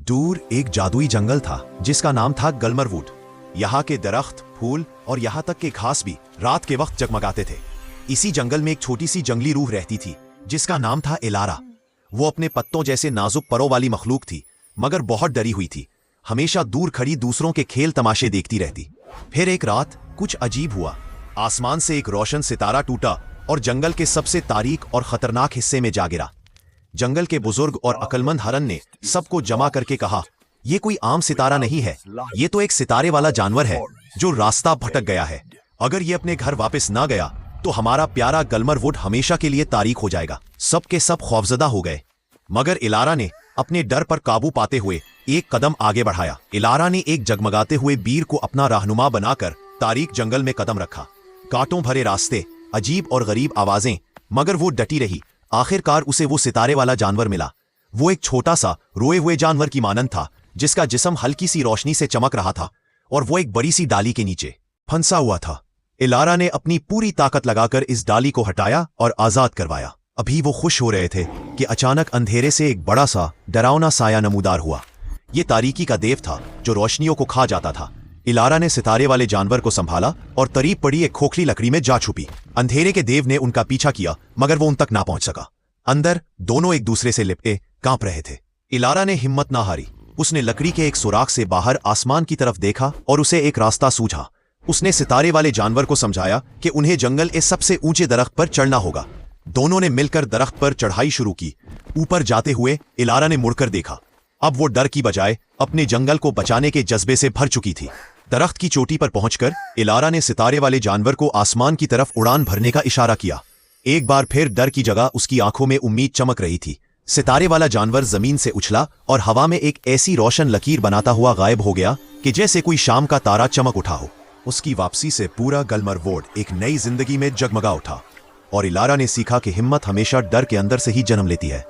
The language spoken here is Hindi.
दूर एक जादुई जंगल था जिसका नाम था गलमरवुड। यहाँ के दरख्त, फूल और यहाँ तक के घास भी रात के वक्त जगमगाते थे। इसी जंगल में एक छोटी सी जंगली रूह रहती थी जिसका नाम था इलारा। वो अपने पत्तों जैसे नाजुक परों वाली मखलूक थी, मगर बहुत डरी हुई थी। हमेशा दूर खड़ी दूसरों के खेल तमाशे देखती रहती। फिर एक रात कुछ अजीब हुआ। आसमान से एक रोशन सितारा टूटा और जंगल के सबसे तारीक और खतरनाक हिस्से में जा गिरा। जंगल के बुजुर्ग और अक्लमंद हरन ने सबको जमा करके कहा, ये कोई आम सितारा नहीं है, ये तो एक सितारे वाला जानवर है जो रास्ता भटक गया है। अगर ये अपने घर वापस ना गया तो हमारा प्यारा गलमरवुड हमेशा के लिए तारीक हो जाएगा। सबके सब खौफजदा हो गए, मगर इलारा ने अपने डर पर काबू पाते हुए एक कदम आगे बढ़ाया। इलारा ने एक जगमगाते हुए बीर को अपना रहनुमा बनाकर तारीक जंगल में कदम रखा। कांटों भरे रास्ते, अजीब और गरीब आवाजें, मगर वो डटी रही। आखिरकार उसे वो सितारे वाला जानवर मिला। वो एक छोटा सा रोए हुए जानवर की मानंद था जिसका जिस्म हल्की सी रोशनी से चमक रहा था और वो एक बड़ी सी डाली के नीचे फंसा हुआ था। इलारा ने अपनी पूरी ताकत लगाकर इस डाली को हटाया और आजाद करवाया। अभी वो खुश हो रहे थे कि अचानक अंधेरे से एक बड़ा सा डरावना साया नमूदार हुआ। ये तारीकी का देव था जो रोशनियों को खा जाता था। इलारा ने सितारे वाले जानवर को संभाला और करीब पड़ी एक खोखली लकड़ी में जा छुपी। अंधेरे के देव ने उनका पीछा किया, मगर वो उन तक ना पहुंच सका। अंदर दोनों एक दूसरे से लिपटे कांप रहे थे। इलारा ने हिम्मत ना हारी। उसने लकड़ी के एक सुराख से बाहर आसमान की तरफ देखा और उसे एक रास्ता सूझा। उसने सितारे वाले जानवर को समझाया कि उन्हें जंगल के सबसे ऊंचे दरख्त पर चढ़ना होगा। दोनों ने मिलकर दरख्त पर चढ़ाई शुरू की। ऊपर जाते हुए इलारा ने मुड़कर देखा। अब वो डर की बजाय अपने जंगल को बचाने के जज्बे से भर चुकी थी। दरख्त की चोटी पर पहुंचकर इलारा ने सितारे वाले जानवर को आसमान की तरफ उड़ान भरने का इशारा किया। एक बार फिर डर की जगह उसकी आंखों में उम्मीद चमक रही थी। सितारे वाला जानवर जमीन से उछला और हवा में एक ऐसी रोशन लकीर बनाता हुआ गायब हो गया कि जैसे कोई शाम का तारा चमक उठा हो। उसकी वापसी से पूरा गलमरवुड एक नई जिंदगी में जगमगा उठा और इलारा ने सीखा कि हिम्मत हमेशा डर के अंदर से ही जन्म लेती है।